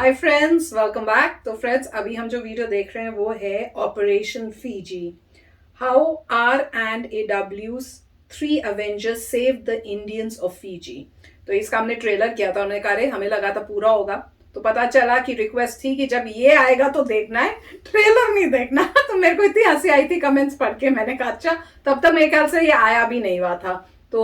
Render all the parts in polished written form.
हाय friends, welcome back. तो friends, अभी हम जो वीडियो देख रहे हैं वो है operation Fiji, how are and AW's 3 Avengers save the Indians of Fiji. तो इसका हमने ट्रेलर किया था, उन्होंने कहा हमें लगा था पूरा होगा, तो पता चला कि रिक्वेस्ट थी कि जब ये आएगा तो देखना है, ट्रेलर नहीं देखना। तो मेरे को इतनी हंसी आई थी कमेंट्स पढ़ के, मैंने कहा अच्छा, तब तक मेरे ख्याल से ये आया भी नहीं हुआ था। तो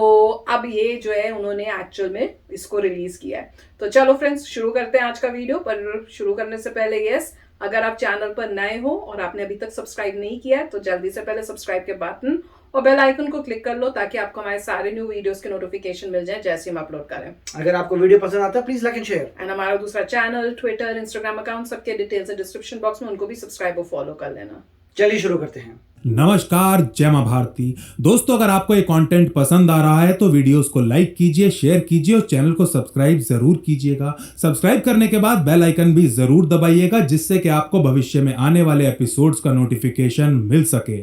अब ये जो है उन्होंने एक्चुअल में इसको रिलीज किया है। तो चलो फ्रेंड्स, शुरू करते हैं आज का वीडियो। पर शुरू करने से पहले अगर आप चैनल पर नए हो और आपने अभी तक सब्सक्राइब नहीं किया है तो जल्दी से पहले सब्सक्राइब के बटन और बेल आइकन को क्लिक कर लो, ताकि आपको हमारे सारे न्यू वीडियोस के नोटिफिकेशन मिल जाए जैसे हम अपलोड करें। अगर आपको वीडियो पसंद आता है please like and share. And हमारा दूसरा चैनल, ट्विटर, इंस्टाग्राम अकाउंट, सबके डिटेल्स है डिस्क्रिप्शन बॉक्स में, उनको भी सब्सक्राइब और फॉलो कर लेना। चलिए शुरू करते हैं। नमस्कार, जय मां भारती। दोस्तों, अगर आपको ये कंटेंट पसंद आ रहा है तो वीडियोस को लाइक कीजिए, शेयर कीजिए और चैनल को सब्सक्राइब जरूर कीजिएगा। सब्सक्राइब करने के बाद बेल आइकन भी जरूर दबाइएगा, जिससे कि आपको भविष्य में आने वाले एपिसोड्स का नोटिफिकेशन मिल सके।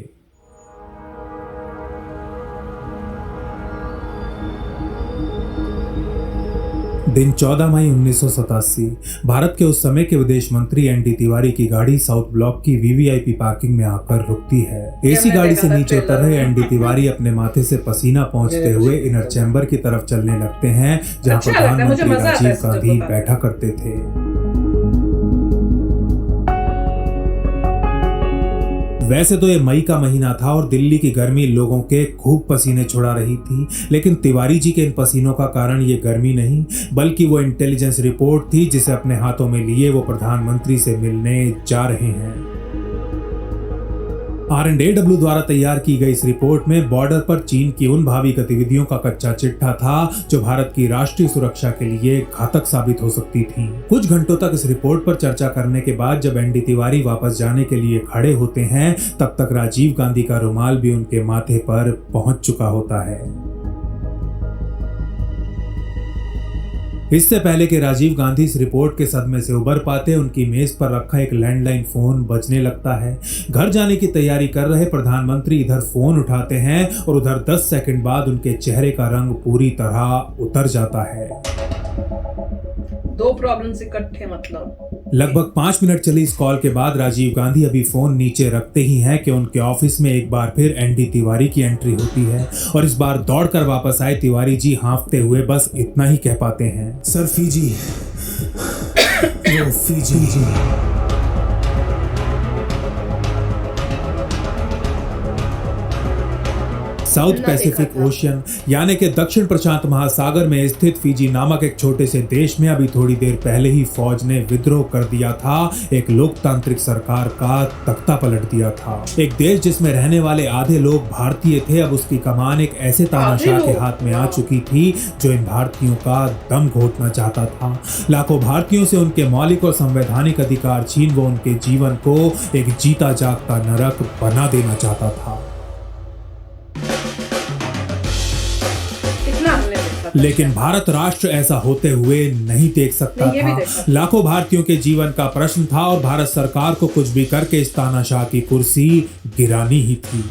दिन 14 मई 1987। भारत के उस समय के विदेश मंत्री एनडी तिवारी की गाड़ी साउथ ब्लॉक की वीवीआईपी पार्किंग में आकर रुकती है। एसी गाड़ी से नीचे उतर रहे एनडी तिवारी अपने माथे से पसीना पहुंचते हुए इनर चैम्बर की तरफ चलने लगते हैं, जहां प्रधानमंत्री राजीव गांधी बैठा करते थे। वैसे तो ये मई का महीना था और दिल्ली की गर्मी लोगों के खूब पसीने छुड़ा रही थी, लेकिन तिवारी जी के इन पसीनों का कारण ये गर्मी नहीं बल्कि वो इंटेलिजेंस रिपोर्ट थी जिसे अपने हाथों में लिए वो प्रधानमंत्री से मिलने जा रहे हैं। R&AW द्वारा तैयार की गई इस रिपोर्ट में बॉर्डर पर चीन की उन भावी गतिविधियों का कच्चा चिट्ठा था जो भारत की राष्ट्रीय सुरक्षा के लिए घातक साबित हो सकती थी। कुछ घंटों तक इस रिपोर्ट पर चर्चा करने के बाद जब एनडी तिवारी वापस जाने के लिए खड़े होते हैं, तब तक राजीव गांधी का रुमाल भी उनके माथे पर पहुंच चुका होता है। इससे पहले कि राजीव गांधी इस रिपोर्ट के सदमे से उबर पाते, उनकी मेज पर रखा एक लैंडलाइन फोन बजने लगता है। घर जाने की तैयारी कर रहे प्रधानमंत्री इधर फोन उठाते हैं और उधर 10 सेकंड बाद उनके चेहरे का रंग पूरी तरह उतर जाता है। 2 प्रॉब्लम्स इकट्ठे, मतलब लगभग 5 मिनट चली इस कॉल के बाद राजीव गांधी अभी फोन नीचे रखते ही हैं कि उनके ऑफिस में एक बार फिर एनडी तिवारी की एंट्री होती है और इस बार दौड़कर वापस आए तिवारी जी हांफते हुए बस इतना ही कह पाते हैं, सर फीजी, वो फीजी। साउथ पैसिफिक ओशियन यानी कि दक्षिण प्रशांत महासागर में स्थित फीजी नामक एक छोटे से देश में अभी थोड़ी देर पहले ही फौज ने विद्रोह कर दिया था, एक लोकतांत्रिक सरकार का तख्ता पलट दिया था। एक देश जिसमें रहने वाले आधे लोग भारतीय थे, अब उसकी कमान एक ऐसे तानाशाह के हाथ में आ चुकी थी जो इन भारतीयों का दम घोटना चाहता था। लाखों भारतीयों से उनके मौलिक और संवैधानिक अधिकार छीन वो उनके जीवन को एक जीता जागता नरक बना देना चाहता था। लेकिन भारत राष्ट्र ऐसा होते हुए नहीं देख सकता था। लाखों भारतीयों के जीवन का प्रश्न था और भारत सरकार को कुछ भी करके इस तानाशाह की कुर्सी गिरानी ही थी।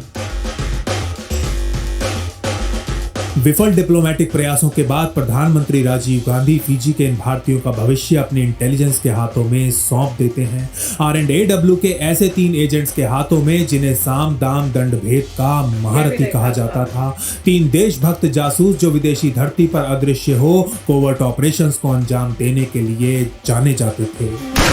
विफल डिप्लोमेटिक प्रयासों के बाद प्रधानमंत्री राजीव गांधी फीजी के इन भारतीयों का भविष्य अपनी इंटेलिजेंस के हाथों में सौंप देते हैं। R&AW के ऐसे 3 एजेंट्स के हाथों में जिन्हें साम दाम दंड भेद का महारथी कहा जाता था। 3 देशभक्त जासूस जो विदेशी धरती पर अदृश्य हो कोवर्ट ऑपरेशंस को अंजाम देने के लिए जाने जाते थे।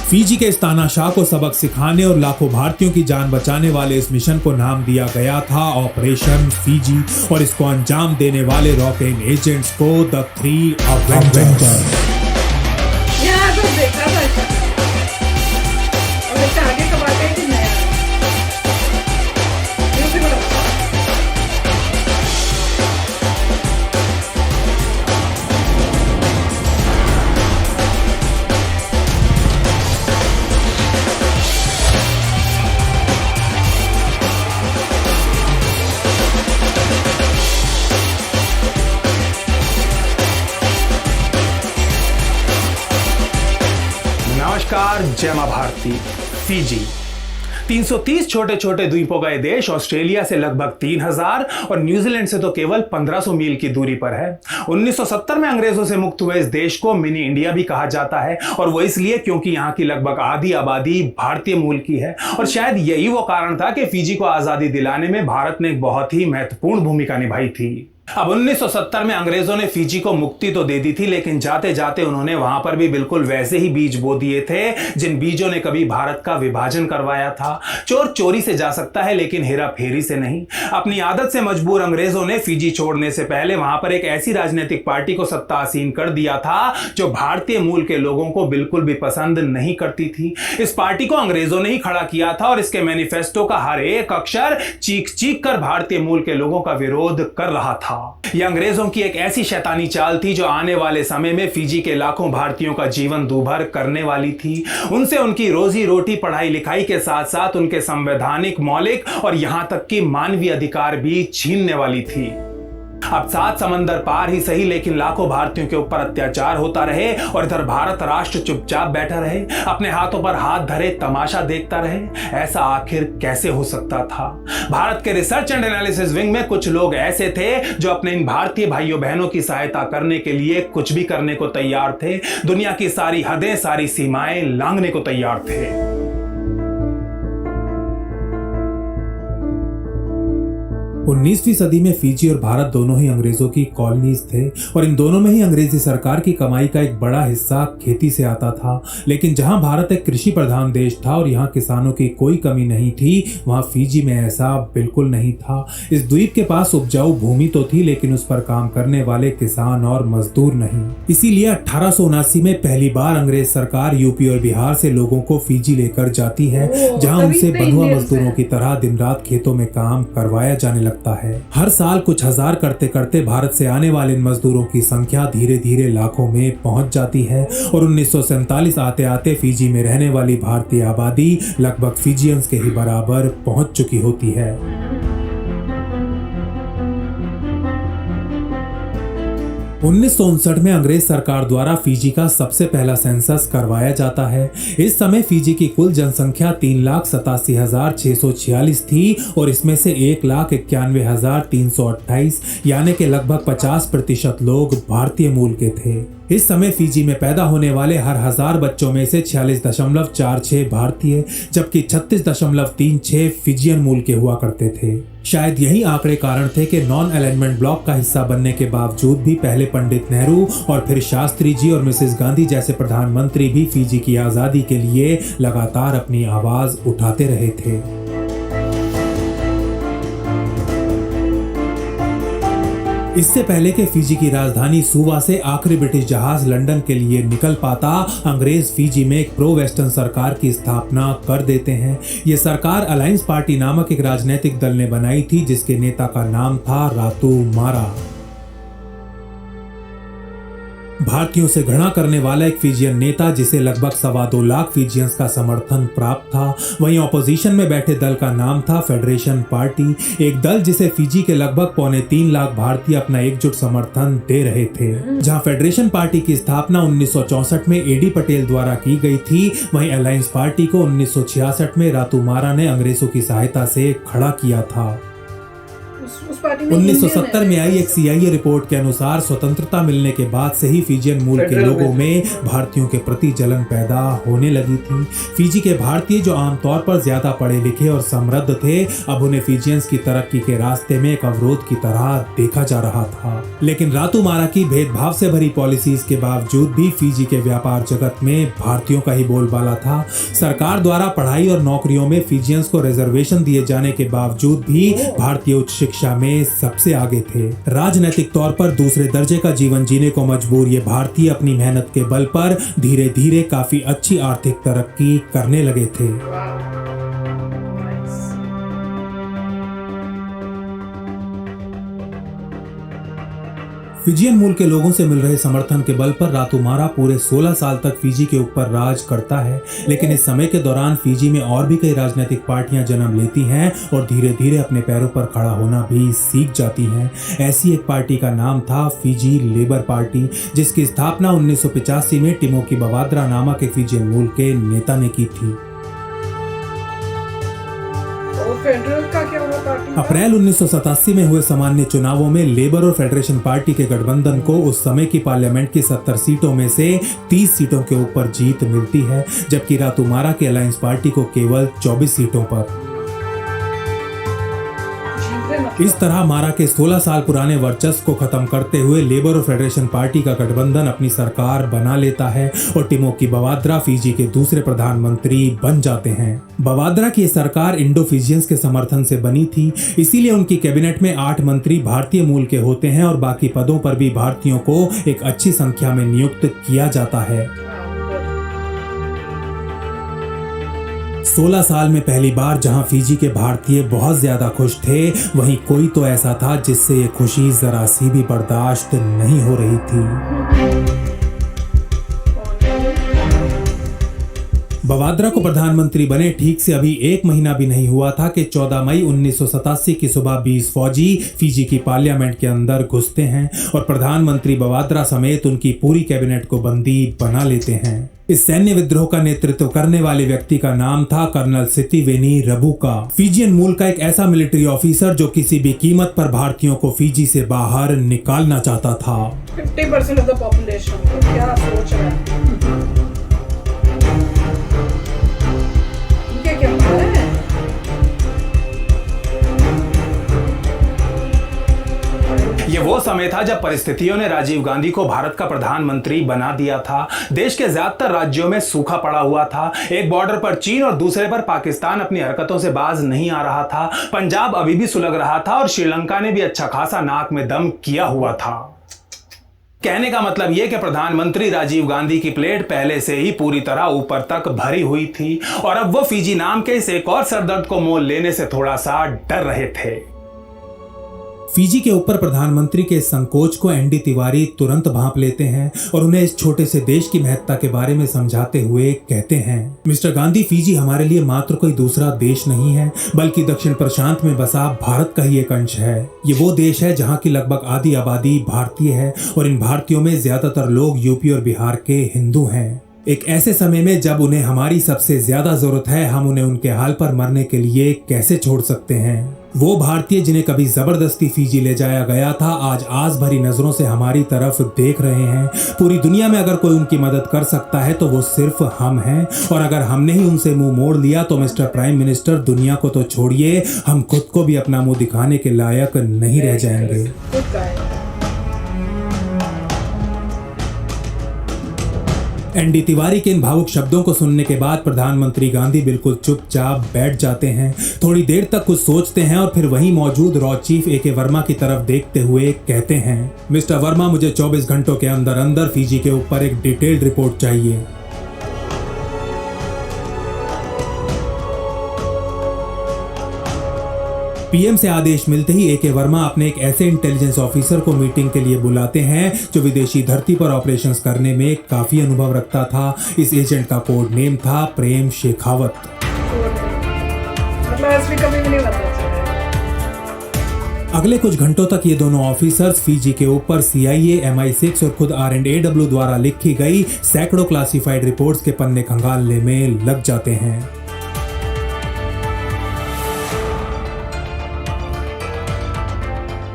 फीजी के इस तानाशाह को सबक सिखाने और लाखों भारतीयों की जान बचाने वाले इस मिशन को नाम दिया गया था ऑपरेशन फीजी और इसको अंजाम देने वाले रॉक एन एजेंट्स को द 3 अवेंजर्स। नमस्कार, जय मां भारती। फीजी 330 छोटे छोटे द्वीपों का यह देश ऑस्ट्रेलिया से लगभग 3000 और न्यूजीलैंड से तो केवल 1500 मील की दूरी पर है। 1970 में अंग्रेजों से मुक्त हुए इस देश को मिनी इंडिया भी कहा जाता है, और वो इसलिए क्योंकि यहाँ की लगभग आधी आबादी भारतीय मूल की है। और शायद यही वो कारण था कि फिजी को आजादी दिलाने में भारत ने एक बहुत ही महत्वपूर्ण भूमिका निभाई थी। अब 1970 में अंग्रेजों ने फिजी को मुक्ति तो दे दी थी, लेकिन जाते जाते उन्होंने वहां पर भी बिल्कुल वैसे ही बीज बो दिए थे जिन बीजों ने कभी भारत का विभाजन करवाया था। चोर चोरी से जा सकता है, लेकिन हेरा फेरी से नहीं। अपनी आदत से मजबूर अंग्रेजों ने फिजी छोड़ने से पहले वहां पर एक ऐसी राजनीतिक पार्टी को सत्तासीन कर दिया था जो भारतीय मूल के लोगों को बिल्कुल भी पसंद नहीं करती थी। इस पार्टी को अंग्रेजों ने ही खड़ा किया था और इसके मैनिफेस्टो का हर एक अक्षर चीख चीख कर भारतीय मूल के लोगों का विरोध कर रहा था। यह अंग्रेजों की एक ऐसी शैतानी चाल थी जो आने वाले समय में फिजी के लाखों भारतीयों का जीवन दूभर करने वाली थी। उनसे उनकी रोजी रोटी, पढ़ाई लिखाई के साथ साथ उनके संवैधानिक, मौलिक और यहां तक कि मानवीय अधिकार भी छीनने वाली थी। अब 7 समंदर पार ही सही, लेकिन लाखों भारतीयों के ऊपर अत्याचार होता रहे और इधर भारत राष्ट्र चुपचाप बैठा रहे, अपने हाथों पर हाथ धरे तमाशा देखता रहे। ऐसा आखिर कैसे हो सकता था? भारत के रिसर्च एंड एनालिसिस विंग में कुछ लोग ऐसे थे जो अपने इन भारतीय भाइयों बहनों की सहायता करने के लिए कुछ भी करने को तैयार थे। दुनिया की सारी हदें, सारी सीमाएं लांघने को तैयार थे। 19वीं सदी में फिजी और भारत दोनों ही अंग्रेजों की कॉलोनीज थे और इन दोनों में ही अंग्रेजी सरकार की कमाई का एक बड़ा हिस्सा खेती से आता था। लेकिन जहां भारत एक कृषि प्रधान देश था और यहां किसानों की कोई कमी नहीं थी, वहां फिजी में ऐसा बिल्कुल नहीं था। इस द्वीप के पास उपजाऊ भूमि तो थी, लेकिन उस पर काम करने वाले किसान और मजदूर नहीं। इसीलिए 1879 में पहली बार अंग्रेज सरकार यूपी और बिहार से लोगों को फिजी लेकर जाती है, जहां उनसे बंधुआ मजदूरों की तरह दिन रात खेतों में काम करवाया जाने लगता है। हर साल कुछ हजार करते करते भारत से आने वाले इन मजदूरों की संख्या धीरे धीरे लाखों में पहुंच जाती है और 1947 आते आते फिजी में रहने वाली भारतीय आबादी लगभग फिजियंस के ही बराबर पहुंच चुकी होती है। 1959 में अंग्रेज सरकार द्वारा फिजी का सबसे पहला सेंसस करवाया जाता है। इस समय फिजी की कुल जनसंख्या 3,87,646 थी और इसमें से 1,91,328 यानी कि लगभग 50% लोग भारतीय मूल के थे। इस समय फिजी में पैदा होने वाले हर 1000 बच्चों में से 46.46 भारतीय जबकि 36.36 फिजियन मूल के हुआ करते थे। शायद यही आंकड़े कारण थे कि नॉन अलाइनमेंट ब्लॉक का हिस्सा बनने के बावजूद भी पहले पंडित नेहरू और फिर शास्त्री जी और मिसेस गांधी जैसे प्रधानमंत्री भी फिजी की आजादी के लिए लगातार अपनी आवाज उठाते रहे थे। इससे पहले कि फिजी की राजधानी सुवा से आखिरी ब्रिटिश जहाज लंदन के लिए निकल पाता, अंग्रेज फिजी में एक प्रो वेस्टर्न सरकार की स्थापना कर देते हैं। ये सरकार अलायंस पार्टी नामक एक राजनीतिक दल ने बनाई थी, जिसके नेता का नाम था रातू मारा। भारतीयों से घृणा करने वाला एक फिजियन नेता जिसे लगभग 2.25 लाख फिजियंस का समर्थन प्राप्त था। वहीं ऑपोजिशन में बैठे दल का नाम था फेडरेशन पार्टी, एक दल जिसे फिजी के लगभग 3.25 लाख भारतीय अपना एकजुट समर्थन दे रहे थे। जहां फेडरेशन पार्टी की स्थापना 1964 में एडी पटेल द्वारा की गई थी, वहीं अलायंस पार्टी को 1966 में रातू मारा ने अंग्रेजों की सहायता से खड़ा किया था। 1970 में आई एक CIA रिपोर्ट के अनुसार स्वतंत्रता मिलने के बाद से ही फिजियन मूल के लोगों में भारतीयों के प्रति जलन पैदा होने लगी थी। फिजी के भारतीय जो आमतौर पर ज्यादा पढ़े लिखे और समृद्ध थे, अब उन्हें फिजियंस की तरक्की के रास्ते में एक अवरोध की तरह देखा जा रहा था। लेकिन रातू मारा की भेदभाव से भरी पॉलिसीज के बावजूद भी फिजी के व्यापार जगत में भारतीयों का ही बोलबाला था। सरकार द्वारा पढ़ाई और नौकरियों में फिजियंस को रिजर्वेशन दिए जाने के बावजूद भी भारतीय उच्च शिक्षा में सबसे आगे थे। राजनीतिक तौर पर दूसरे दर्जे का जीवन जीने को मजबूर ये भारतीय अपनी मेहनत के बल पर धीरे धीरे काफी अच्छी आर्थिक तरक्की करने लगे थे। फिजियन मूल के लोगों से मिल रहे समर्थन के बल पर रातू मारा पूरे 16 साल तक फिजी के ऊपर राज करता है। लेकिन इस समय के दौरान फिजी में और भी कई राजनीतिक पार्टियां जन्म लेती हैं और धीरे धीरे अपने पैरों पर खड़ा होना भी सीख जाती हैं। ऐसी एक पार्टी का नाम था फिजी लेबर पार्टी, जिसकी स्थापना 1985 में टिमोकी बवाद्रा नामक एक फिजियन मूल के नेता ने की थी। और फेडरल का क्या हुआ पार्टी का? अप्रैल 1987 में हुए सामान्य चुनावों में लेबर और फेडरेशन पार्टी के गठबंधन को उस समय की पार्लियामेंट की 70 सीटों में से 30 सीटों के ऊपर जीत मिलती है, जबकि रातुमारा की अलायंस पार्टी को केवल 24 सीटों पर। इस तरह मारा के 16 साल पुराने वर्चस्व को खत्म करते हुए लेबर और फेडरेशन पार्टी का गठबंधन अपनी सरकार बना लेता है और टिमोकी बवाद्रा फीजी के दूसरे प्रधानमंत्री बन जाते हैं। बवाद्रा की सरकार इंडो फिजियंस के समर्थन से बनी थी, इसीलिए उनकी कैबिनेट में 8 मंत्री भारतीय मूल के होते हैं और बाकी पदों पर भी भारतीयों को एक अच्छी संख्या में नियुक्त किया जाता है। 16 साल में पहली बार जहां फीजी के भारतीय बहुत ज्यादा खुश थे, वहीं कोई तो ऐसा था जिससे ये खुशी जरा सी भी बर्दाश्त नहीं हो रही थी। बवाद्रा को प्रधानमंत्री बने ठीक से अभी 1 महीना भी नहीं हुआ था कि 14 मई 1987 की सुबह 20 फौजी फीजी की पार्लियामेंट के अंदर घुसते हैं और प्रधानमंत्री बवाद्रा समेत उनकी पूरी कैबिनेट को बंदी बना लेते हैं। इस सैन्य विद्रोह का नेतृत्व करने वाले व्यक्ति का नाम था कर्नल सितिवेनी रबुका, फीजियन मूल का एक ऐसा मिलिट्री ऑफिसर जो किसी भी कीमत पर भारतीयों को फीजी से बाहर निकालना चाहता था। 50% ऑफ द पॉपुलेशन, क्या सोच रहा है? ये वो समय था जब परिस्थितियों ने राजीव गांधी को भारत का प्रधानमंत्री बना दिया था। देश के ज्यादातर राज्यों में सूखा पड़ा हुआ था। एक बॉर्डर पर चीन और दूसरे पर पाकिस्तान अपनी हरकतों से बाज नहीं आ रहा था। पंजाब अभी भी सुलग रहा था और श्रीलंका ने भी अच्छा खासा नाक में दम किया हुआ था। कहने का मतलब यह कि प्रधानमंत्री राजीव गांधी की प्लेट पहले से ही पूरी तरह ऊपर तक भरी हुई थी और अब वो फीजी नाम के इस एक और सरदर्द को मोल लेने से थोड़ा सा डर रहे थे। फीजी के ऊपर प्रधानमंत्री के संकोच को एनडी तिवारी तुरंत भांप लेते हैं और उन्हें इस छोटे से देश की महत्ता के बारे में समझाते हुए कहते हैं, मिस्टर गांधी, फीजी हमारे लिए मात्र कोई दूसरा देश नहीं है, बल्कि दक्षिण प्रशांत में बसा भारत का ही एक अंश है। ये वो देश है जहाँ की लगभग आधी आबादी भारतीय है और इन भारतीयों में ज्यादातर लोग यूपी और बिहार के हिंदू हैं। एक ऐसे समय में जब उन्हें हमारी सबसे ज्यादा जरूरत है, हम उन्हें उनके हाल पर मरने के लिए कैसे छोड़ सकते हैं। वो भारतीय जिन्हें कभी जबरदस्ती फीजी ले जाया गया था, आज आस भरी नजरों से हमारी तरफ देख रहे हैं। पूरी दुनिया में अगर कोई उनकी मदद कर सकता है तो वो सिर्फ हम हैं, और अगर हमने ही उनसे मुंह मोड़ लिया तो मिस्टर प्राइम मिनिस्टर, दुनिया को तो छोड़िए, हम खुद को भी अपना मुंह दिखाने के लायक नहीं रह जाएंगे। एनडी तिवारी के इन भावुक शब्दों को सुनने के बाद प्रधानमंत्री गांधी बिल्कुल चुपचाप बैठ जाते हैं। थोड़ी देर तक कुछ सोचते हैं और फिर वहीं मौजूद रॉ चीफ ए.के. वर्मा की तरफ देखते हुए कहते हैं, मिस्टर वर्मा, मुझे 24 घंटों के अंदर अंदर फीजी के ऊपर एक डिटेल्ड रिपोर्ट चाहिए। पीएम से आदेश मिलते ही ए.के. वर्मा अपने एक ऐसे इंटेलिजेंस ऑफिसर को मीटिंग के लिए बुलाते हैं जो विदेशी धरती पर ऑपरेशंस करने में काफी अनुभव रखता था। इस एजेंट का कोड नेम था प्रेम शेखावत। अगले कुछ घंटों तक ये दोनों ऑफिसर्स फीजी के ऊपर CIA, MI6 और खुद R&AW द्वारा लिखी गई सैकड़ों क्लासिफाइड रिपोर्ट्स के पन्ने खंगालने में लग जाते हैं।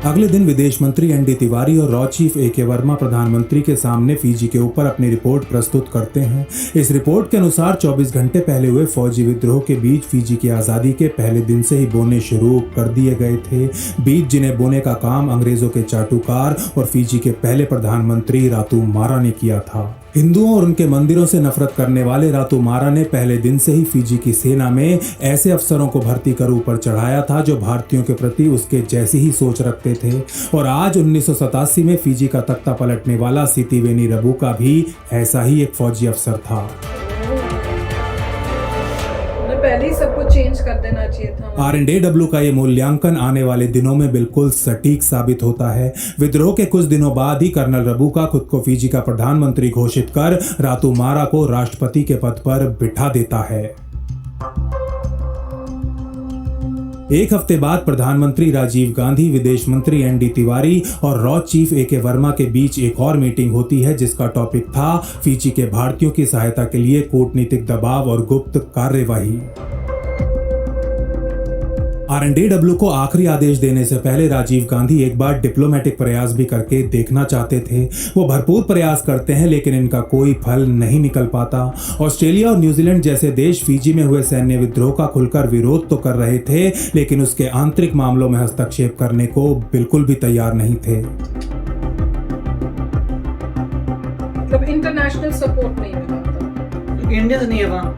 अगले दिन विदेश मंत्री एनडी तिवारी और रॉ चीफ ए.के. वर्मा प्रधानमंत्री के सामने फीजी के ऊपर अपनी रिपोर्ट प्रस्तुत करते हैं। इस रिपोर्ट के अनुसार 24 घंटे पहले हुए फौजी विद्रोह के बीज फीजी की आजादी के पहले दिन से ही बोने शुरू कर दिए गए थे। बीज जिन्हें बोने का काम अंग्रेजों के चाटुकार और फीजी के पहले प्रधानमंत्री रातुमारा ने किया था। हिंदुओं और उनके मंदिरों से नफरत करने वाले रातुमारा ने पहले दिन से ही फीजी की सेना में ऐसे अफसरों को भर्ती कर ऊपर चढ़ाया था जो भारतीयों के प्रति उसके जैसी ही सोच रखते थे। और आज 1987 में फीजी का तख्ता पलटने वाला सितिवेनी रबुका भी ऐसा ही एक फौजी अफसर था। पहले ही सब कुछ चेंज कर देना चाहिए था। R&AW का ये मूल्यांकन आने वाले दिनों में बिल्कुल सटीक साबित होता है। विद्रोह के कुछ दिनों बाद ही कर्नल रबुका खुद को फीजी का प्रधानमंत्री घोषित कर रातुमारा को राष्ट्रपति के पद पर बिठा देता है। एक हफ्ते बाद प्रधानमंत्री राजीव गांधी, विदेश मंत्री एनडी तिवारी और रॉ चीफ ए.के. वर्मा के बीच एक और मीटिंग होती है जिसका टॉपिक था फीजी के भारतीयों की सहायता के लिए कूटनीतिक दबाव और गुप्त कार्यवाही। RNDW को आखिरी आदेश देने से पहले राजीव गांधी एक बार डिप्लोमेटिक प्रयास भी करके देखना चाहते थे। वो भरपूर प्रयास करते हैं लेकिन इनका कोई फल नहीं निकल पाता। ऑस्ट्रेलिया और न्यूजीलैंड जैसे देश फिजी में हुए सैन्य विद्रोह का खुलकर विरोध तो कर रहे थे लेकिन उसके आंतरिक मामलों में हस्तक्षेप करने को बिल्कुल भी तैयार नहीं थे। मतलब इंटरनेशनल सपोर्ट नहीं मिला था। इंडियंस नहीं है वहाँ।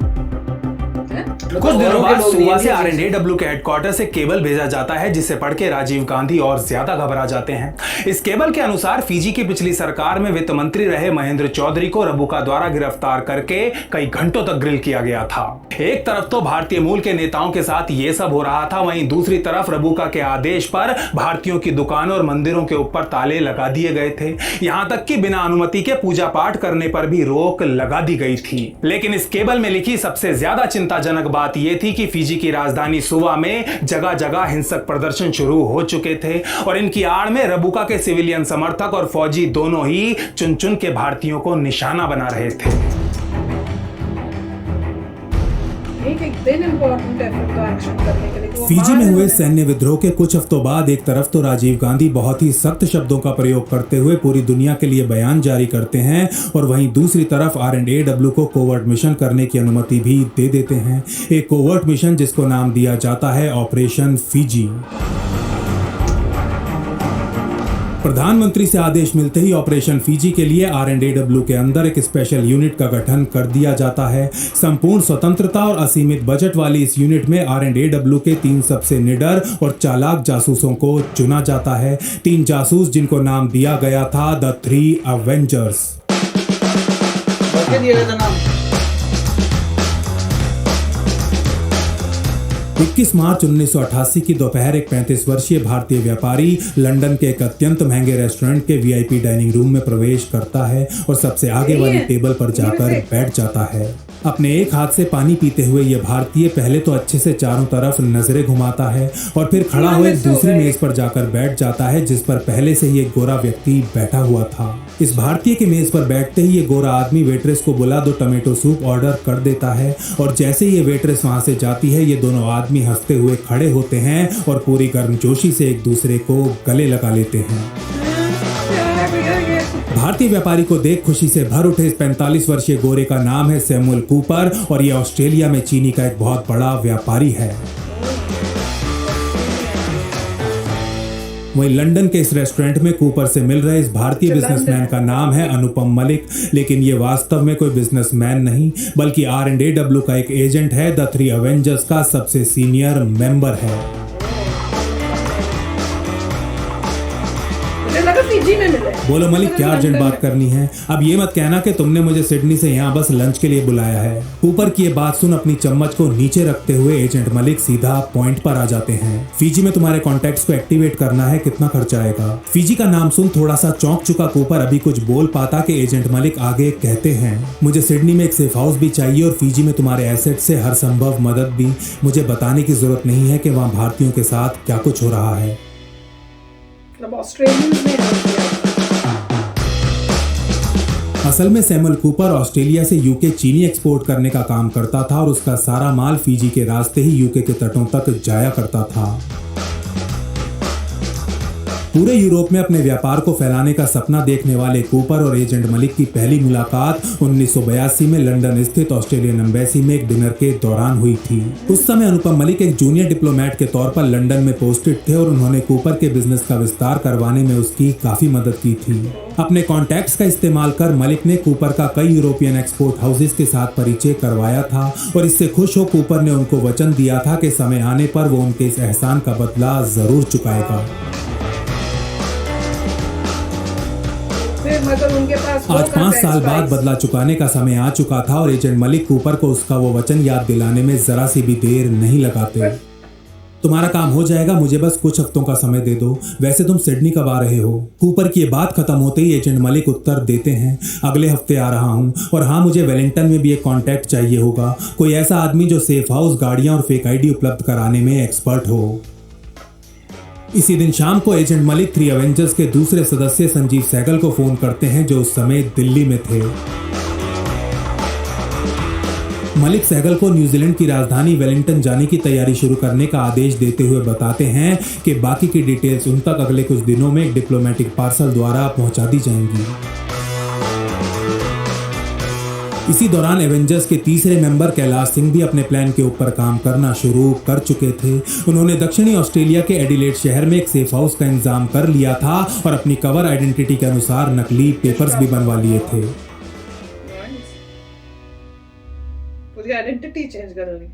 कुछ दिनों बाद सुबह से RNDW के हेडक्वार्टर से केबल भेजा जाता है जिसे पढ़ के राजीव गांधी और ज्यादा घबरा जाते हैं। इस केबल के अनुसार फिजी की पिछली सरकार में वित्त मंत्री रहे महेंद्र चौधरी को रबुका द्वारा गिरफ्तार करके कई घंटों तक ग्रिल किया गया था। एक तरफ तो भारतीय मूल के नेताओं के साथ ये सब हो रहा था, वहीं दूसरी तरफ रबुका के आदेश पर भारतीयों की दुकानों और मंदिरों के ऊपर ताले लगा दिए गए थे। यहाँ तक कि बिना अनुमति के पूजा पाठ करने पर भी रोक लगा दी गई थी। लेकिन इस केबल में लिखी सबसे ज्यादा चिंताजनक बात यह थी कि फिजी की राजधानी सुवा में जगह जगह हिंसक प्रदर्शन शुरू हो चुके थे और इनकी आड़ में रबुका के सिविलियन समर्थक और फौजी दोनों ही चुन चुन के भारतीयों को निशाना बना रहे थे। फिजी में हुए सैन्य विद्रोह के कुछ हफ्तों बाद एक तरफ तो राजीव गांधी बहुत ही सख्त शब्दों का प्रयोग करते हुए पूरी दुनिया के लिए बयान जारी करते हैं और वहीं दूसरी तरफ RNDW को कोवर्ट मिशन करने की अनुमति भी दे देते हैं। एक कोवर्ट मिशन जिसको नाम दिया जाता है ऑपरेशन फिजी। प्रधानमंत्री से आदेश मिलते ही ऑपरेशन फिजी के लिए RNDW के अंदर एक स्पेशल यूनिट का गठन कर दिया जाता है। संपूर्ण स्वतंत्रता और असीमित बजट वाली इस यूनिट में RNDW के 3 सबसे निडर और चालाक जासूसों को चुना जाता है। 3 जासूस जिनको नाम दिया गया था द 3 अवेंजर्स। 21 मार्च 1988 की दोपहर एक 35 वर्षीय भारतीय व्यापारी लंदन के एक अत्यंत महंगे रेस्टोरेंट के VIP डाइनिंग रूम में प्रवेश करता है और सबसे आगे वाली टेबल पर जाकर बैठ जाता है। अपने एक हाथ से पानी पीते हुए यह भारतीय पहले तो अच्छे से चारों तरफ नजरें घुमाता है और फिर खड़ा हुए दूसरी मेज पर जाकर बैठ जाता है जिस पर पहले से ही एक गोरा व्यक्ति बैठा हुआ था। इस भारतीय के मेज पर बैठते ही ये गोरा आदमी वेट्रेस को बुला 2 टमेटो सूप ऑर्डर कर देता है और जैसे ही ये वेट्रेस वहां से जाती है ये दोनों आदमी हंसते हुए खड़े होते हैं और पूरी गर्मजोशी से एक दूसरे को गले लगा लेते हैं। भारतीय व्यापारी को देख खुशी से भर उठे इस 45 वर्षीय गोरे का नाम है सैमुअल कूपर और ये ऑस्ट्रेलिया में चीनी का एक बहुत बड़ा व्यापारी है। वहीं लंदन के इस रेस्टोरेंट में कूपर से मिल रहे इस भारतीय बिजनेसमैन का नाम है अनुपम मलिक, लेकिन ये वास्तव में कोई बिजनेसमैन नहीं बल्कि RNDW का एक एजेंट है, द 3 अवेंजर्स का सबसे सीनियर मेंबर है। बोलो मलिक, क्या अर्जेंट बात करनी है? अब ये मत कहना कि तुमने मुझे सिडनी से यहाँ बस लंच के लिए बुलाया है। कूपर की ये बात सुन अपनी चम्मच को नीचे रखते हुए एजेंट मलिक सीधा पॉइंट पर आ जाते हैं। फिजी में तुम्हारे कॉन्टैक्ट्स को एक्टिवेट करना है, कितना खर्चा आएगा? फिजी का नाम सुन थोड़ा सा चौंक चुका कूपर अभी कुछ बोल पाता कि एजेंट मलिक आगे कहते हैं, मुझे सिडनी में एक सेफ हाउस भी चाहिए और फिजी में तुम्हारे एसेट से हर संभव मदद भी। मुझे बताने की जरूरत नहीं है कि वहाँ भारतीयों के साथ क्या कुछ हो रहा है। असल में सैमुअल कूपर ऑस्ट्रेलिया से यूके चीनी एक्सपोर्ट करने का काम करता था और उसका सारा माल फिजी के रास्ते ही यूके के तटों तक जाया करता था। पूरे यूरोप में अपने व्यापार को फैलाने का सपना देखने वाले कूपर और एजेंट मलिक की पहली मुलाकात 1982 में लंदन स्थित ऑस्ट्रेलियन एम्बेसी में एक डिनर के दौरान हुई थी। उस समय अनुपम मलिक एक जूनियर डिप्लोमेट के तौर पर लंदन में पोस्टेड थे और उन्होंने कूपर के बिजनेस का विस्तार करवाने में उसकी काफी मदद की थी। अपने कॉन्टैक्ट्स का इस्तेमाल कर मलिक ने कूपर का कई यूरोपियन एक्सपोर्ट हाउसेस के साथ परिचय करवाया था और इससे खुश हो कूपर ने उनको वचन दिया था कि समय आने पर वो उनके इस एहसान का बदला जरूर चुकाएगा। आज 5 साल बाद बदला चुकाने का समय आ चुका था और एजेंट मलिक कूपर को उसका वो वचन याद दिलाने में जरा सी भी देर नहीं लगाते। तुम्हारा काम हो जाएगा, मुझे बस कुछ हफ्तों का समय दे दो। वैसे तुम सिडनी कब आ रहे हो? कूपर की बात खत्म होते ही एजेंट मलिक उत्तर देते हैं, अगले हफ्ते आ रहा हूँ और हाँ, मुझे वेलिंगटन में भी एक कॉन्टैक्ट चाहिए होगा, कोई ऐसा आदमी जो सेफ हाउस, गाड़ियां और फेक ID उपलब्ध कराने में एक्सपर्ट हो। इसी दिन शाम को एजेंट मलिक 3 अवेंजर्स के दूसरे सदस्य संजीव सहगल को फोन करते हैं जो उस समय दिल्ली में थे। मलिक सहगल को न्यूजीलैंड की राजधानी वेलिंगटन जाने की तैयारी शुरू करने का आदेश देते हुए बताते हैं कि बाकी की डिटेल्स उन तक अगले कुछ दिनों में एक डिप्लोमेटिक पार्सल द्वारा पहुंचा दी जाएंगी। इसी दौरान एवेंजर्स के तीसरे मेंबर कैलाश सिंह भी अपने प्लान के ऊपर काम करना शुरू कर चुके थे। उन्होंने दक्षिणी ऑस्ट्रेलिया के एडिलेड शहर में एक सेफ हाउस का इंतजाम कर लिया था और अपनी कवर आइडेंटिटी के अनुसार नकली पेपर्स भी बनवा लिए थे। पूरी आइडेंटिटी चेंज कर ली।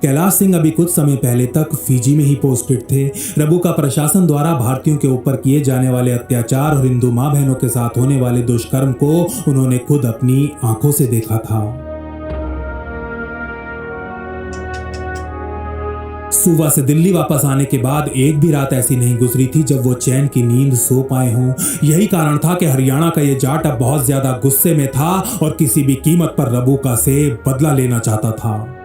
कैलाश सिंह अभी कुछ समय पहले तक फिजी में ही पोस्टेड थे। रबुका प्रशासन द्वारा भारतीयों के ऊपर किए जाने वाले अत्याचार और हिंदू मां बहनों के साथ होने वाले दुष्कर्म को उन्होंने खुद अपनी आंखों से देखा था। सुबह से दिल्ली वापस आने के बाद एक भी रात ऐसी नहीं गुजरी थी जब वो चैन की नींद सो पाए हों। यही कारण था कि हरियाणा का ये जाट अब बहुत ज्यादा गुस्से में था और किसी भी कीमत पर रबुका से बदला लेना चाहता था।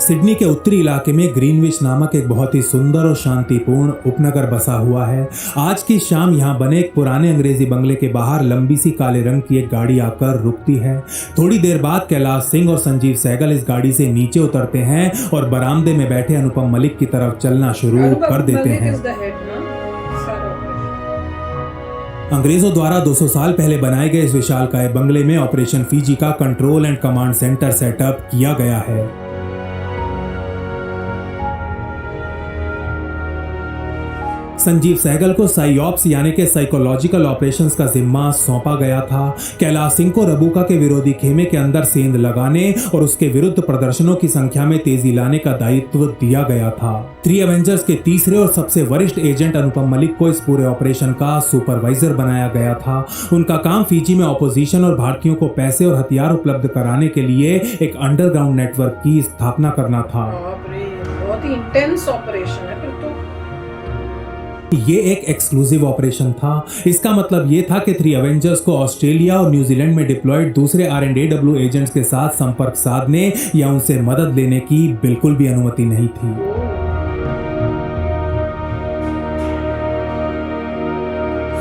सिडनी के उत्तरी इलाके में ग्रीनविच नामक एक बहुत ही सुंदर और शांतिपूर्ण उपनगर बसा हुआ है। आज की शाम यहाँ बने एक पुराने अंग्रेजी बंगले के बाहर लंबी सी काले रंग की एक गाड़ी आकर रुकती है। थोड़ी देर बाद कैलाश सिंह और संजीव सहगल इस गाड़ी से नीचे उतरते हैं और बरामदे में बैठे अनुपम मलिक की तरफ चलना शुरू कर देते हैं। अंग्रेजों द्वारा 200 साल पहले बनाए गए इस विशालकाय बंगले में ऑपरेशन फीजी का control and command centre setup किया गया है। संजीव सहगल को साइऑप्स यानी कि साइकोलॉजिकल ऑपरेशंस का जिम्मा सौंपा गया था। कैलाश सिंह को रबुका के विरोधी खेमे के अंदर सेंध लगाने और उसके विरुद्ध प्रदर्शनों की संख्या में तेजी लाने का दायित्व दिया गया था। 3 एवेंजर्स के तीसरे और सबसे वरिष्ठ एजेंट अनुपम मलिक को इस पूरे ऑपरेशन का सुपरवाइजर बनाया गया था। उनका काम फिजी में ऑपोजिशन और भारतीयों को पैसे और हथियार उपलब्ध कराने के लिए एक अंडरग्राउंड नेटवर्क की स्थापना करना था। बहुत ही इंटेंस ऑपरेशन है। फिर तो ये एक एक्सक्लूसिव ऑपरेशन था। इसका मतलब ये था कि 3 एवेंजर्स को ऑस्ट्रेलिया और न्यूजीलैंड में डिप्लॉयड दूसरे RAW एजेंट्स के साथ संपर्क साधने या उनसे मदद लेने की बिल्कुल भी अनुमति नहीं थी।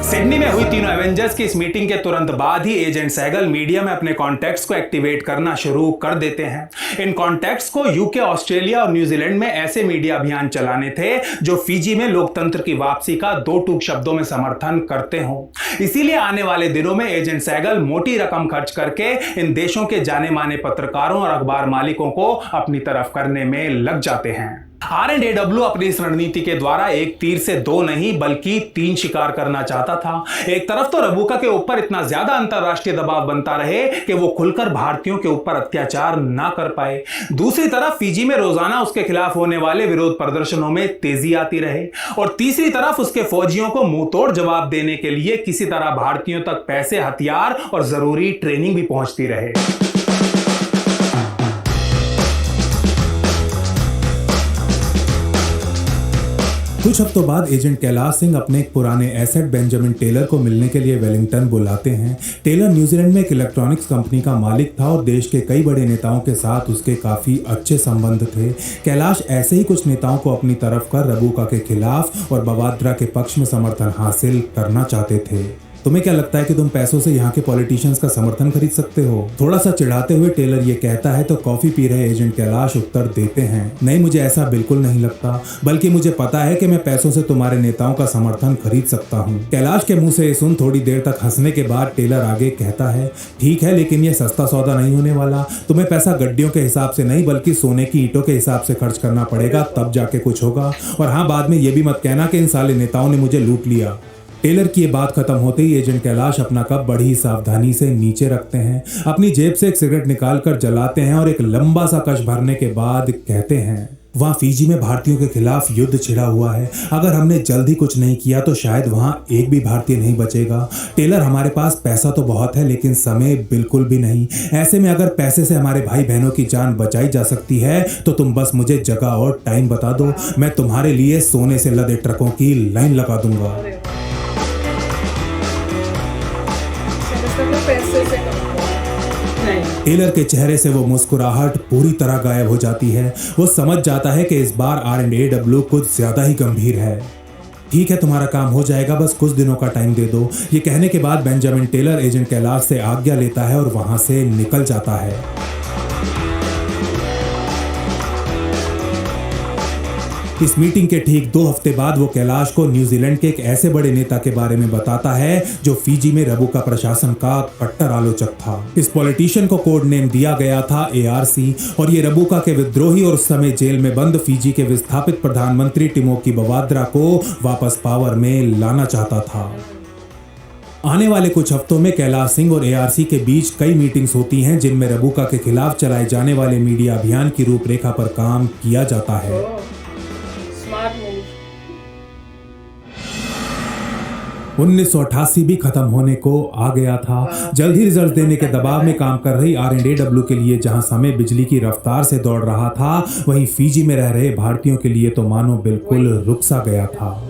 सिडनी में हुई तीनों एवेंजर्स की इस मीटिंग के तुरंत बाद ही एजेंट सहगल मीडिया में अपने कॉन्टैक्ट्स को एक्टिवेट करना शुरू कर देते हैं। इन कॉन्टैक्ट्स को यूके, ऑस्ट्रेलिया और न्यूजीलैंड में ऐसे मीडिया अभियान चलाने थे जो फिजी में लोकतंत्र की वापसी का 2 टूक शब्दों में समर्थन करते हों। इसीलिए आने वाले दिनों में एजेंट सहगल मोटी रकम खर्च करके इन देशों के जाने माने पत्रकारों और अखबार मालिकों को अपनी तरफ करने में लग जाते हैं। RAW अपनी इस रणनीति के द्वारा एक तीर से 2 नहीं बल्कि 3 शिकार करना चाहता था। एक तरफ तो रबुका के ऊपर इतना ज्यादा अंतरराष्ट्रीय दबाव बनता रहे कि वो खुलकर भारतीयों के ऊपर अत्याचार ना कर पाए। दूसरी तरफ फिजी में रोजाना उसके खिलाफ होने वाले विरोध प्रदर्शनों में तेजी आती रहे और तीसरी तरफ उसके फौजियों को मुंहतोड़ जवाब देने के लिए किसी तरह भारतीयों तक पैसे, हथियार और जरूरी ट्रेनिंग भी पहुंचती रहे। कुछ हफ्तों बाद एजेंट कैलाश सिंह अपने एक पुराने एसेट बेंजामिन टेलर को मिलने के लिए वेलिंगटन बुलाते हैं। टेलर न्यूजीलैंड में एक इलेक्ट्रॉनिक्स कंपनी का मालिक था और देश के कई बड़े नेताओं के साथ उसके काफी अच्छे संबंध थे। कैलाश ऐसे ही कुछ नेताओं को अपनी तरफ कर रबुका के खिलाफ और बवाद्रा के पक्ष में समर्थन हासिल करना चाहते थे। तुम्हें क्या लगता है कि तुम पैसों से यहाँ के पॉलिटिशियंस का समर्थन खरीद सकते हो? थोड़ा सा चिढ़ाते हुए टेलर ये कहता है तो कॉफी पी रहे एजेंट कैलाश उत्तर देते हैं, नहीं, मुझे ऐसा बिल्कुल नहीं लगता, बल्कि मुझे पता है कि मैं पैसों से तुम्हारे नेताओं का समर्थन खरीद सकता हूँ। कैलाश के मुंह से ये सुन थोड़ी देर तक हंसने के बाद टेलर आगे कहता है, ठीक है, लेकिन ये सस्ता सौदा नहीं होने वाला। तुम्हें पैसा गड्डियों के हिसाब से नहीं बल्कि सोने की ईंटों के हिसाब से खर्च करना पड़ेगा, तब जाके कुछ होगा। और हाँ, बाद में ये भी मत कहना कि इन साले नेताओं ने मुझे लूट लिया। टेलर की ये बात खत्म होते ही एजेंट कैलाश अपना कप बड़ी सावधानी से नीचे रखते हैं, अपनी जेब से एक सिगरेट निकालकर जलाते हैं और एक लंबा सा कश भरने के बाद कहते हैं, वहाँ फिजी में भारतीयों के खिलाफ युद्ध छिड़ा हुआ है। अगर हमने जल्द ही कुछ नहीं किया तो शायद वहाँ एक भी भारतीय नहीं बचेगा। टेलर, हमारे पास पैसा तो बहुत है लेकिन समय बिल्कुल भी नहीं। ऐसे में अगर पैसे से हमारे भाई बहनों की जान बचाई जा सकती है तो तुम बस मुझे जगह और टाइम बता दो, मैं तुम्हारे लिए सोने से लदे ट्रकों की लाइन लगा दूंगा। पैसे से कम नहीं। टेलर के चेहरे से वो मुस्कुराहट पूरी तरह गायब हो जाती है। वो समझ जाता है कि इस बार R&AW कुछ ज्यादा ही गंभीर है। ठीक है, तुम्हारा काम हो जाएगा, बस कुछ दिनों का टाइम दे दो। ये कहने के बाद बेंजामिन टेलर एजेंट कैलाश से आज्ञा लेता है और वहां से निकल जाता है। इस मीटिंग के ठीक 2 हफ्ते बाद वो कैलाश को न्यूजीलैंड के एक ऐसे बड़े नेता के बारे में बताता है जो फिजी में रबुका प्रशासन का कट्टर आलोचक था। इस पॉलिटिशियन को कोड नेम दिया गया था ARC और ये रबुका के विद्रोही और उस समय जेल में बंद फिजी के विस्थापित प्रधानमंत्री टिमोकी बवाद्रा को वापस पावर में लाना चाहता था। आने वाले कुछ हफ्तों में कैलाश सिंह और ARC के बीच कई मीटिंग्स होती हैं जिनमें रबुका के खिलाफ चलाए जाने वाले मीडिया अभियान की रूपरेखा पर काम किया जाता है। Smart move. 1988 भी खत्म होने को आ गया था। जल्द ही रिजल्ट देने के दबाव में काम कर रही R&AW के लिए जहां समय बिजली की रफ्तार से दौड़ रहा था, वहीं फिजी में रह रहे भारतीयों के लिए तो मानो बिल्कुल रुक सा गया था।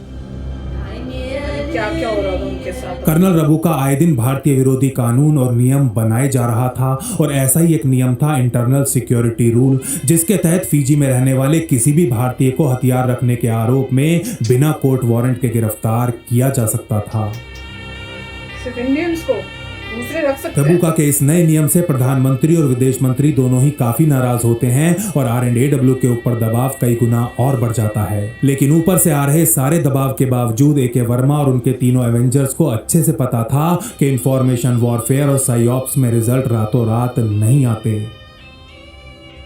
क्या क्या हो रहा था उनके साथ? कर्नल रबुका आए दिन भारतीय विरोधी कानून और नियम बनाए जा रहा था और ऐसा ही एक नियम था इंटरनल सिक्योरिटी रूल, जिसके तहत फिजी में रहने वाले किसी भी भारतीय को हथियार रखने के आरोप में बिना कोर्ट वारंट के गिरफ्तार किया जा सकता था। सिर्फ इंडियंस को, दूसरे रख सकते हैं। रबुका के इस नए नियम से प्रधानमंत्री और विदेश मंत्री दोनों ही काफी नाराज होते हैं और R&AW के ऊपर दबाव कई गुना और बढ़ जाता है। लेकिन ऊपर से आ रहे सारे दबाव के बावजूद AK वर्मा और उनके तीनों एवेंजर्स को अच्छे से पता था कि इंफॉर्मेशन वॉरफेयर और साइऑप्स में रिजल्ट रातों रात नहीं आते।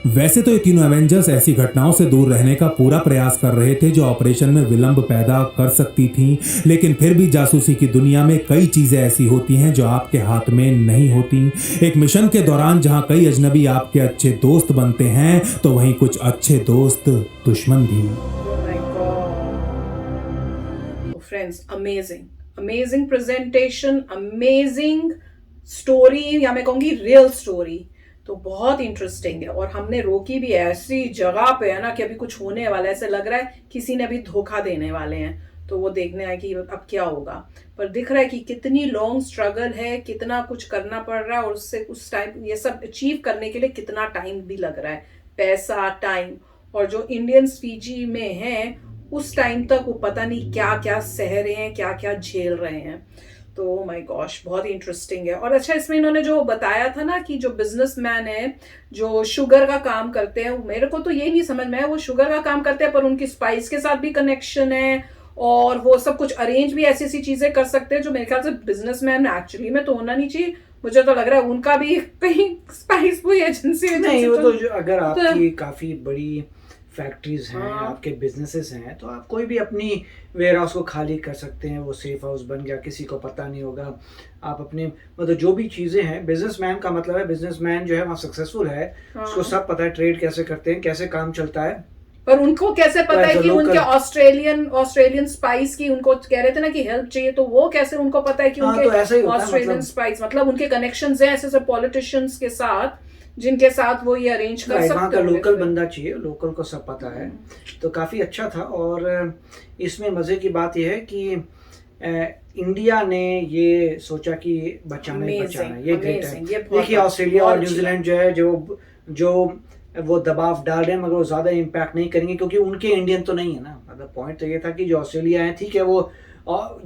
वैसे तो ये तीनों एवेंजर्स ऐसी घटनाओं से दूर रहने का पूरा प्रयास कर रहे थे जो ऑपरेशन में विलंब पैदा कर सकती थी, लेकिन फिर भी जासूसी की दुनिया में कई चीजें ऐसी होती हैं जो आपके हाथ में नहीं होती। एक मिशन के दौरान जहां कई अजनबी आपके अच्छे दोस्त बनते हैं, तो वहीं कुछ अच्छे दोस्त दुश्मन भी। Friends, amazing presentation, amazing story, या मैं कहूंगी रियल स्टोरी। तो बहुत इंटरेस्टिंग है और हमने रोकी भी ऐसी जगह पे है ना कि अभी कुछ होने वाला है, ऐसे लग रहा है किसी ने अभी धोखा देने वाले हैं। तो वो देखने आए कि अब क्या होगा, पर दिख रहा है कि कितनी लॉन्ग स्ट्रगल है, कितना कुछ करना पड़ रहा है और उससे उस टाइम ये सब अचीव करने के लिए कितना टाइम भी लग रहा है, पैसा, टाइम। और जो इंडियंस फिजी में हैं उस टाइम तक वो पता नहीं क्या क्या सह रहे हैं, क्या क्या झेल रहे हैं। तो माय गॉश, बहुत ही इंटरेस्टिंग है। और अच्छा, इसमें इन्होंने जो बताया था ना कि जो बिजनेसमैन है जो शुगर का काम करते हैं, मेरे को तो ये नहीं समझ में आया वो शुगर का काम करते हैं पर उनकी स्पाइस के साथ भी कनेक्शन है और वो सब कुछ अरेंज भी ऐसी ऐसी चीजें कर सकते हैं जो मेरे ख्याल से बिजनेसमैन एक्चुअली में तो होना नहीं चाहिए। मुझे तो लग रहा है उनका भी कहीं स्पाइस कोई एजेंसी नहीं, वो तो अगर आपकी काफी बड़ी फैक्ट्रीज हैं, आपके बिजनेसेस हैं, तो आप कोई भी अपनी वेयर हाउस को खाली कर सकते हैं, वो सेफ हाउस बन गया, किसी को पता नहीं होगा। आप अपने मतलब जो भी चीजें हैं, बिजनेसमैन का मतलब है बिजनेसमैन जो है वहाँ सक्सेसफुल है, उसको सब पता है ट्रेड कैसे करते हैं, कैसे काम चलता है। पर उनको कैसे पता है कि उनके ऑस्ट्रेलियन स्पाइस की, उनको कह रहे थे ना कि हेल्प चाहिए, तो वो कैसे उनको पता है कि उनके ऑस्ट्रेलियन स्पाइस, मतलब उनके कनेक्शंस हैं ऐसे पॉलिटिशियंस के साथ जिनके साथ वो ये अरेंज कर सकते हैं। वहाँ का लोकल बंदा चाहिए, लोकल को सब पता है। तो काफी अच्छा था। और इसमें मजे की बात यह है कि इंडिया ने ये सोचा कि बचाना ये ग्रेट है। देखिए ऑस्ट्रेलिया और न्यूजीलैंड जो है जो वो दबाव डाल रहे हैं, मगर वो ज्यादा इम्पैक्ट नहीं करेंगे क्योंकि उनके इंडियन तो नहीं है ना। मतलब पॉइंट तो ये था कि जो ऑस्ट्रेलिया है, ठीक है, वो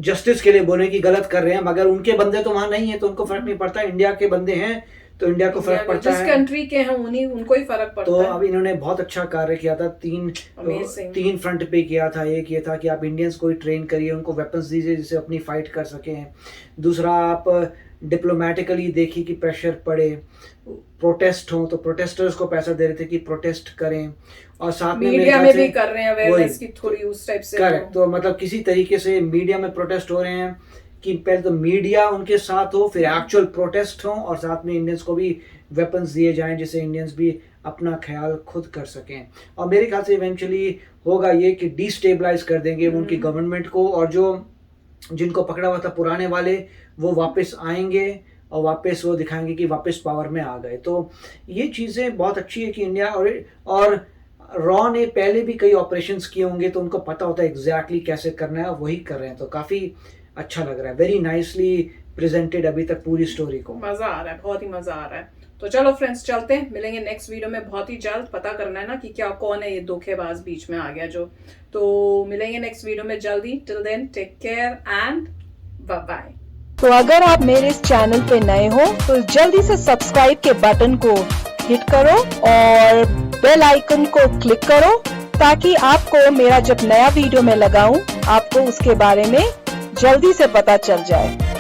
जस्टिस के लिए बोले कि गलत कर रहे हैं, मगर उनके बंदे तो वहां नहीं है तो उनको फर्क नहीं पड़ता। इंडिया के बंदे हैं तो इंडिया को फर्क पड़ता है, जिस कंट्री के हैं उन्हीं उनको ही फर्क पड़ता है। तो अब इन्होंने बहुत अच्छा कार्य किया था। तीन फ्रंट पे किया था। एक ये था कि आप इंडियंस को ट्रेन करिए, उनको वेपन्स दीजिए जिससे अपनी फाइट कर सकें। दूसरा, आप डिप्लोमेटिकली देखिए कि प्रेशर पड़े, प्रोटेस्ट हो तो प्रोटेस्टर्स को पैसा दे रहे थे कि प्रोटेस्ट करें, और साथ में मीडिया में भी कर रहे हैं अवेयरनेस की थोड़ी उस टाइप से। करेक्ट। तो मतलब किसी तरीके से मीडिया में प्रोटेस्ट हो रहे हैं कि पहले तो मीडिया उनके साथ हो, फिर एक्चुअल प्रोटेस्ट हो, और साथ में इंडियंस को भी वेपन्स दिए जाएं जिससे इंडियंस भी अपना ख्याल खुद कर सकें। और मेरे ख्याल से इवेंचुअली होगा ये कि डिस्टेबलाइज कर देंगे उनकी गवर्नमेंट को, और जो जिनको पकड़ा हुआ था पुराने वाले वो वापस आएंगे और वापस वो दिखाएंगे कि वापस पावर में आ गए। तो ये चीज़ें बहुत अच्छी है कि इंडिया और रॉ ने पहले भी कई ऑपरेशंस किए होंगे तो उनको पता होता है एग्जैक्टली कैसे करना है, वही कर रहे हैं। तो काफ़ी अच्छा लग रहा है, वेरी नाइसली प्रेजेंटेड अभी तक पूरी स्टोरी को। मजा आ रहा है, बहुत ही मजा आ रहा है। तो चलो फ्रेंड्स चलते हैं, मिलेंगे नेक्स्ट वीडियो में बहुत ही जल्द। पता करना है ना कि क्या कौन है ये धोखेबाज बीच में आ गया जो। तो मिलेंगे नेक्स्ट वीडियो में जल्दी। Till then take care and bye bye. तो अगर आप मेरे इस चैनल पे नए हो तो जल्दी से सब्सक्राइब के बटन को हिट करो और बेल आइकन को क्लिक करो ताकि आपको मेरा जब नया वीडियो मैं लगाऊं आपको उसके बारे में जल्दी से पता चल जाए।